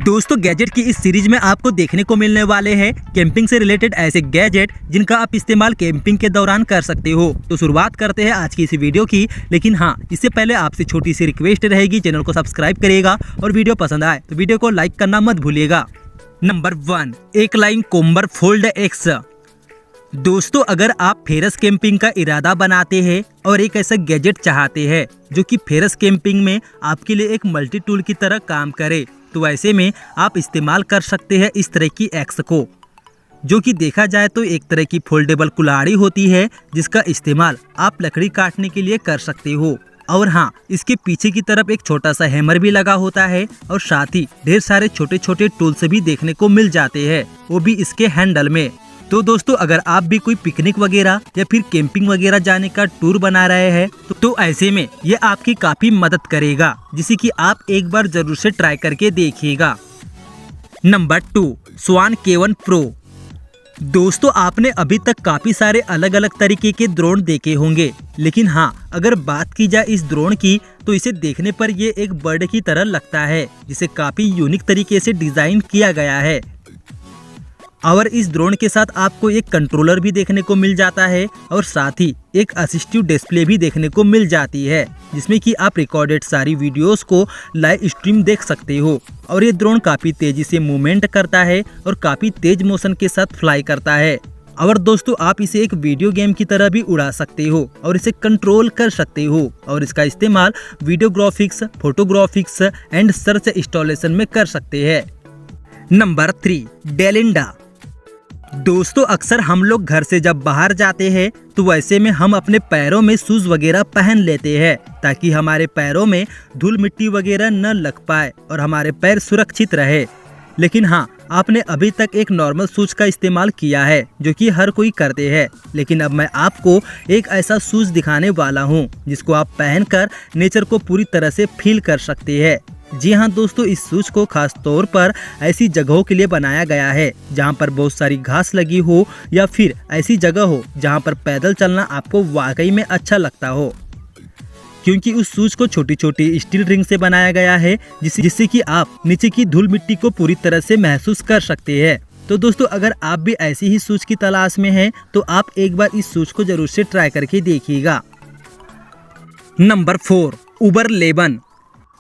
दोस्तों गैजेट की इस सीरीज में आपको देखने को मिलने वाले हैं कैंपिंग से रिलेटेड ऐसे गैजेट जिनका आप इस्तेमाल कैंपिंग के दौरान कर सकते हो। तो शुरुआत करते हैं आज की इस वीडियो की, लेकिन हाँ इससे पहले आपसे छोटी सी रिक्वेस्ट रहेगी, चैनल को सब्सक्राइब करिएगा और वीडियो पसंद आए तो वीडियो को लाइक करना मत भूलिएगा। नंबर 1, एक लाइन कोम्बर फोल्ड एक्स। दोस्तों अगर आप फेरस कैंपिंग का इरादा बनाते हैं और एक ऐसा गैजेट चाहते हैं जो कि फेरस कैंपिंग में आपके लिए एक मल्टी टूल की तरह काम करे, तो ऐसे में आप इस्तेमाल कर सकते हैं इस तरह की एक्स को, जो कि देखा जाए तो एक तरह की फोल्डेबल कुल्हाड़ी होती है जिसका इस्तेमाल आप लकड़ी काटने के लिए कर सकते हो। और हाँ, इसके पीछे की तरफ एक छोटा सा हैमर भी लगा होता है और साथ ही ढेर सारे छोटे छोटे टूल्स भी देखने को मिल जाते हैं, वो भी इसके हैंडल में। तो दोस्तों अगर आप भी कोई पिकनिक वगैरह या फिर कैंपिंग वगैरह जाने का टूर बना रहे हैं तो ऐसे में ये आपकी काफी मदद करेगा, जिसे कि आप एक बार जरूर से ट्राई करके देखिएगा। नंबर 2, स्वान K1 Pro। दोस्तों आपने अभी तक काफी सारे अलग अलग तरीके के ड्रोन देखे होंगे, लेकिन हाँ अगर बात की जाए इस ड्रोन की तो इसे देखने पर ये एक बर्ड की तरह लगता है, जिसे काफी यूनिक तरीके से डिजाइन किया गया है। और इस ड्रोन के साथ आपको एक कंट्रोलर भी देखने को मिल जाता है और साथ ही एक असिस्टिव डिस्प्ले भी देखने को मिल जाती है, जिसमें कि आप रिकॉर्डेड सारी वीडियोस को लाइव स्ट्रीम देख सकते हो। और ये ड्रोन काफ़ी तेज़ी से मूवमेंट करता है और काफ़ी तेज मोशन के साथ फ्लाई करता है। और दोस्तों आप इसे एक वीडियो गेम की तरह भी उड़ा सकते हो और इसे कंट्रोल कर सकते हो, और इसका इस्तेमाल वीडियोग्राफिक्स, फोटोग्राफिक्स एंड सर्च इंस्टॉलेशन में कर सकते हैं। नंबर 3, डेलिंडा। दोस्तों अक्सर हम लोग घर से जब बाहर जाते हैं तो वैसे में हम अपने पैरों में शूज वगैरह पहन लेते हैं ताकि हमारे पैरों में धूल मिट्टी वगैरह न लग पाए और हमारे पैर सुरक्षित रहे। लेकिन हाँ, आपने अभी तक एक नॉर्मल शूज का इस्तेमाल किया है जो कि हर कोई करते हैं, लेकिन अब मैं आपको एक ऐसा शूज दिखाने वाला हूँ जिसको आप पहनकर नेचर को पूरी तरह से फील कर सकते हैं। जी हाँ दोस्तों, इस शूज को खास तौर पर ऐसी जगहों के लिए बनाया गया है जहाँ पर बहुत सारी घास लगी हो या फिर ऐसी जगह हो जहाँ पर पैदल चलना आपको वाकई में अच्छा लगता हो, क्योंकि उस शूज को छोटी छोटी स्टील रिंग से बनाया गया है जिससे कि आप नीचे की धूल मिट्टी को पूरी तरह से महसूस कर सकते हैं। तो दोस्तों अगर आप भी ऐसी ही शूज की तलाश में हैं तो आप एक बार इस शूज को जरूर से ट्राई करके देखिएगा। नंबर 4, उबर लेबन।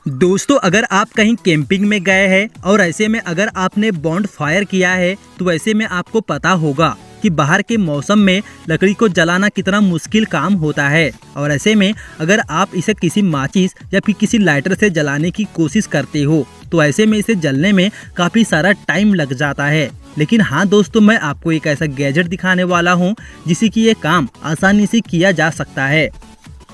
दोस्तों अगर आप कहीं कैंपिंग में गए हैं और ऐसे में अगर आपने बॉन्ड फायर किया है तो ऐसे में आपको पता होगा कि बाहर के मौसम में लकड़ी को जलाना कितना मुश्किल काम होता है। और ऐसे में अगर आप इसे किसी माचिस या फिर किसी लाइटर से जलाने की कोशिश करते हो तो ऐसे में इसे जलने में काफ़ी सारा टाइम लग जाता है। लेकिन हाँ दोस्तों, मैं आपको एक ऐसा गैजेट दिखाने वाला हूँ जिससे कि ये काम आसानी से किया जा सकता है,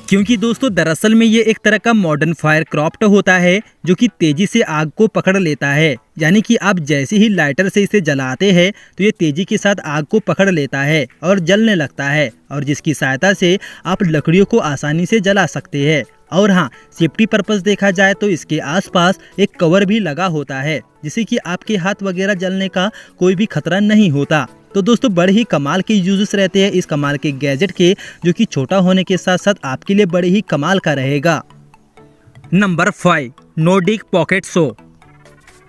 क्योंकि दोस्तों दरअसल में ये एक तरह का मॉडर्न फायर क्राफ्ट होता है जो कि तेजी से आग को पकड़ लेता है। यानी कि आप जैसे ही लाइटर से इसे जलाते हैं तो ये तेजी के साथ आग को पकड़ लेता है और जलने लगता है, और जिसकी सहायता से आप लकड़ियों को आसानी से जला सकते हैं। और हाँ, सेफ्टी पर्पस देखा जाए तो इसके आसपास एक कवर भी लगा होता है जिससे कि आपके हाथ वगैरह जलने का कोई भी खतरा नहीं होता। तो दोस्तों बड़े ही कमाल के यूजेस रहते हैं इस कमाल के गैजेट के, जो कि छोटा होने के साथ साथ आपके लिए बड़े ही कमाल का रहेगा। Number 5, Nordic pocket show.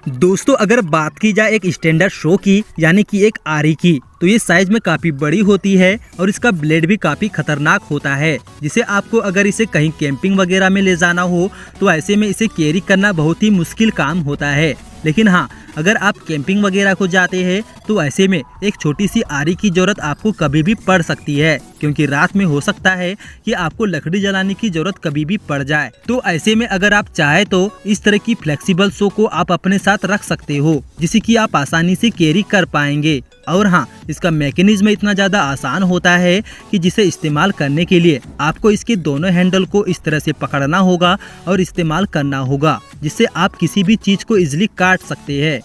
दोस्तों अगर बात की जाए एक स्टैंडर्ड शो की, यानी कि एक आरी की, तो ये साइज में काफ़ी बड़ी होती है और इसका ब्लेड भी काफ़ी खतरनाक होता है, जिसे आपको अगर इसे कहीं कैंपिंग वगैरह में ले जाना हो तो ऐसे में इसे कैरी करना बहुत ही मुश्किल काम होता है। लेकिन हाँ, अगर आप कैंपिंग वगैरह को जाते हैं तो ऐसे में एक छोटी सी आरी की ज़रूरत आपको कभी भी पड़ सकती है, क्योंकि रात में हो सकता है कि आपको लकड़ी जलाने की ज़रूरत कभी भी पड़ जाए। तो ऐसे में अगर आप चाहे तो इस तरह की फ्लेक्सिबल शो को आप अपने साथ रख सकते हो, जिसे कि आप आसानी से कैरी कर पाएंगे। और हाँ, इसका मैकेनिज्म इतना ज़्यादा आसान होता है कि जिसे इस्तेमाल करने के लिए आपको इसके दोनों हैंडल को इस तरह से पकड़ना होगा और इस्तेमाल करना होगा, जिससे आप किसी भी चीज़ को इजीली काट सकते हैं।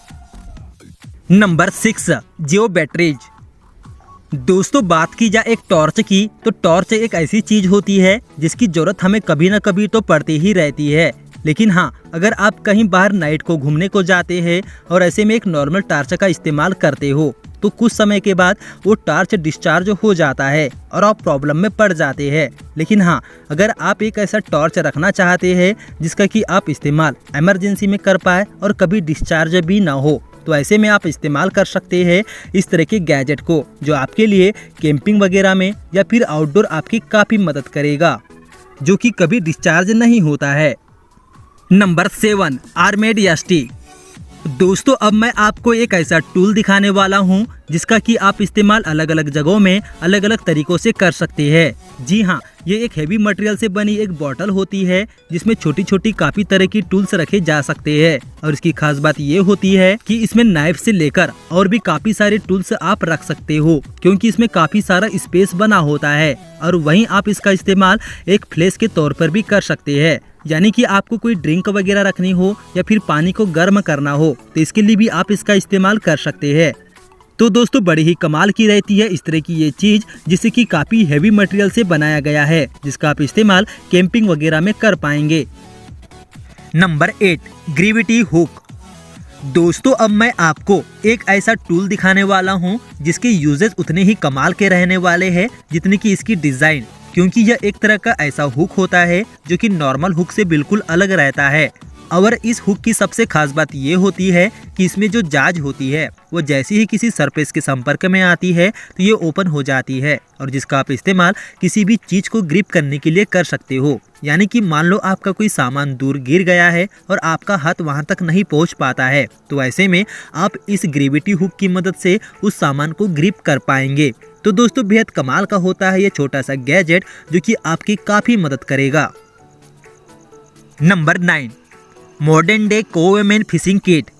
नंबर 6, जियो बैटरीज। दोस्तों बात की जाए एक टॉर्च की, तो टॉर्च एक ऐसी चीज़ होती है जिसकी ज़रूरत हमें कभी ना कभी तो पड़ती ही रहती है। लेकिन हाँ, अगर आप कहीं बाहर नाइट को घूमने को जाते हैं और ऐसे में एक नॉर्मल टॉर्च का इस्तेमाल करते हो तो कुछ समय के बाद वो टॉर्च डिस्चार्ज हो जाता है और आप प्रॉब्लम में पड़ जाते हैं। लेकिन हाँ, अगर आप एक ऐसा टॉर्च रखना चाहते हैं जिसका कि आप इस्तेमाल इमरजेंसी में कर पाए और कभी डिस्चार्ज भी ना हो, तो ऐसे में आप इस्तेमाल कर सकते हैं इस तरह के गैजेट को, जो आपके लिए कैंपिंग वगैरह में या फिर आउटडोर आपकी काफ़ी मदद करेगा, जो कि कभी डिस्चार्ज नहीं होता है। नंबर 7, आर्मेड यास्टी। दोस्तों, अब मैं आपको एक ऐसा टूल दिखाने वाला हूं जिसका कि आप इस्तेमाल अलग अलग जगहों में अलग अलग तरीकों से कर सकते हैं। जी हाँ, ये एक हेवी मटेरियल से बनी एक बॉटल होती है जिसमें छोटी छोटी काफ़ी तरह की टूल्स रखे जा सकते हैं। और इसकी खास बात ये होती है कि इसमें नाइफ से लेकर और भी काफ़ी सारे टूल्स आप रख सकते हो, क्योंकि इसमें काफ़ी सारा स्पेस बना होता है। और वहीं आप इसका इस्तेमाल एक फ्लैश के तौर पर भी कर सकते हैं, यानी कि आपको कोई ड्रिंक वगैरह रखनी हो या फिर पानी को गर्म करना हो तो इसके लिए भी आप इसका इस्तेमाल कर सकते हैं। तो दोस्तों, बड़ी ही कमाल की रहती है इस तरह की ये चीज़, जिससे कि काफ़ी हैवी मटेरियल से बनाया गया है, जिसका आप इस्तेमाल कैंपिंग वगैरह में कर पाएंगे। Number 8, gravity hook. दोस्तों, अब मैं आपको एक ऐसा टूल दिखाने वाला हूँ जिसके यूजेस उतने ही कमाल के रहने वाले हैं जितनी की इसकी डिज़ाइन, क्योंकि यह एक तरह का ऐसा हुक होता है जो कि नॉर्मल हुक से बिल्कुल अलग रहता है। और इस हुक की सबसे खास बात ये होती है कि इसमें जो जाज होती है वो जैसे ही किसी सरफेस के संपर्क में आती है तो ये ओपन हो जाती है, और जिसका आप इस्तेमाल किसी भी चीज़ को ग्रिप करने के लिए कर सकते हो। यानी कि मान लो आपका कोई सामान दूर गिर गया है और आपका हाथ वहाँ तक नहीं पहुँच पाता है, तो ऐसे में आप इस ग्रेविटी हुक की मदद से उस सामान को ग्रिप कर पाएंगे। तो दोस्तों, बेहद कमाल का होता है ये छोटा सा गैजेट, जो कि आपकी काफ़ी मदद करेगा। Number 9, modern day caveman fishing kit.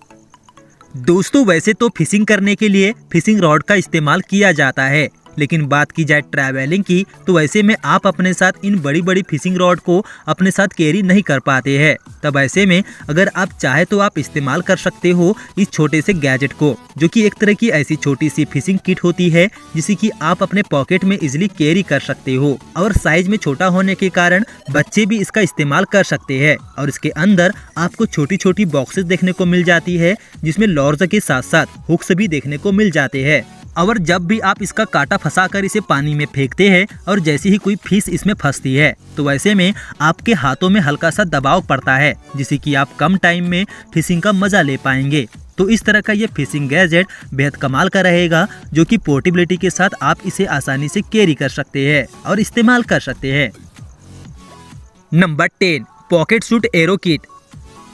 दोस्तों, वैसे तो फिशिंग करने के लिए फिशिंग रॉड का इस्तेमाल किया जाता है, लेकिन बात की जाए ट्रैवलिंग की तो ऐसे में आप अपने साथ इन बड़ी बड़ी फिशिंग रॉड को अपने साथ कैरी नहीं कर पाते हैं। तब ऐसे में अगर आप चाहे तो आप इस्तेमाल कर सकते हो इस छोटे से गैजेट को, जो कि एक तरह की ऐसी छोटी सी फिशिंग किट होती है जिसे कि आप अपने पॉकेट में इजीली कैरी कर सकते हो। और साइज में छोटा होने के कारण बच्चे भी इसका इस्तेमाल कर सकते हैं। और इसके अंदर आपको छोटी छोटी बॉक्सेस देखने को मिल जाती है, जिसमें लॉर्ज के साथ साथ हुक्स भी देखने को मिल जाते हैं। और जब भी आप इसका कांटा फंसाकर इसे पानी में फेंकते हैं और जैसे ही कोई फिश इसमें फंसती है तो वैसे में आपके हाथों में हल्का सा दबाव पड़ता है, जिससे कि आप कम टाइम में फिशिंग का मजा ले पाएंगे। तो इस तरह का ये फिशिंग गैजेट बेहद कमाल का रहेगा, जो कि पोर्टेबिलिटी के साथ आप इसे आसानी से कैरी कर सकते हैं और इस्तेमाल कर सकते हैं। Number 10, pocket shoot arrow kit.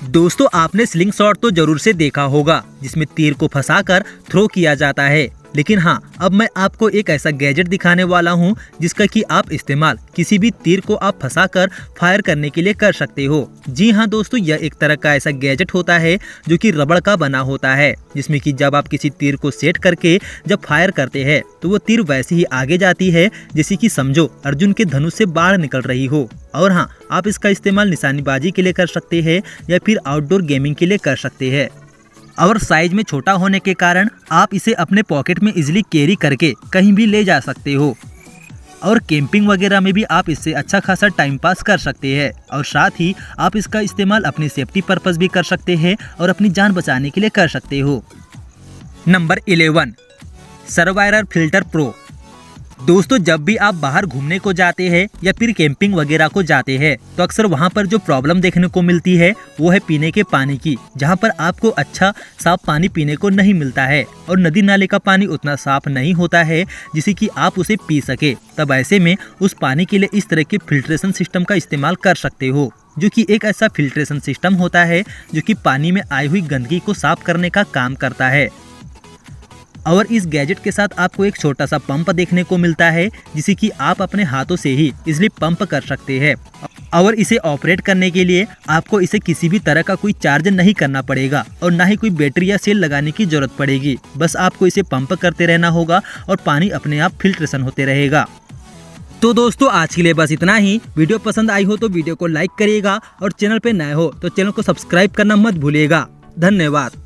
दोस्तों, आपने स्लिंग शॉट तो जरूर से देखा होगा जिसमें तीर को फंसाकर थ्रो किया जाता है, लेकिन हाँ, अब मैं आपको एक ऐसा गैजेट दिखाने वाला हूँ जिसका कि आप इस्तेमाल किसी भी तीर को आप फंसाकर फायर करने के लिए कर सकते हो। जी हाँ दोस्तों, यह एक तरह का ऐसा गैजेट होता है जो कि रबड़ का बना होता है, जिसमें कि जब आप किसी तीर को सेट करके जब फायर करते हैं तो वो तीर वैसे ही आगे जाती है जैसे कि समझो अर्जुन के धनुष से बाढ़ निकल रही हो। और हाँ, आप इसका इस्तेमाल निशानेबाजी के लिए कर सकते हैं या फिर आउटडोर गेमिंग के लिए कर सकते हैं। और साइज में छोटा होने के कारण आप इसे अपने पॉकेट में इजीली कैरी करके कहीं भी ले जा सकते हो। और कैंपिंग वगैरह में भी आप इससे अच्छा खासा टाइम पास कर सकते हैं। और साथ ही आप इसका इस्तेमाल अपनी सेफ्टी पर्पस भी कर सकते हैं और अपनी जान बचाने के लिए कर सकते हो। Number 11, survivor filter pro. दोस्तों, जब भी आप बाहर घूमने को जाते हैं या फिर कैंपिंग वगैरह को जाते हैं तो अक्सर वहाँ पर जो प्रॉब्लम देखने को मिलती है वो है पीने के पानी की, जहाँ पर आपको अच्छा साफ पानी पीने को नहीं मिलता है और नदी नाले का पानी उतना साफ नहीं होता है जिससे कि आप उसे पी सके। तब ऐसे में उस पानी के लिए इस तरह के फिल्ट्रेशन सिस्टम का इस्तेमाल कर सकते हो, जो कि एक ऐसा फिल्ट्रेशन सिस्टम होता है जो कि पानी में आई हुई गंदगी को साफ करने का काम करता है। और इस गैजेट के साथ आपको एक छोटा सा पंप देखने को मिलता है जिसे कि आप अपने हाथों से ही इजीली पंप कर सकते हैं। और इसे ऑपरेट करने के लिए आपको इसे किसी भी तरह का कोई चार्ज नहीं करना पड़ेगा और ना ही कोई बैटरी या सेल लगाने की जरूरत पड़ेगी। बस आपको इसे पंप करते रहना होगा और पानी अपने आप फिल्ट्रेशन होते रहेगा। तो दोस्तों, आज के लिए बस इतना ही। वीडियो पसंद आई हो तो वीडियो को लाइक करिएगा और चैनल पे नए हो तो चैनल को सब्सक्राइब करना मत भूलिएगा। धन्यवाद।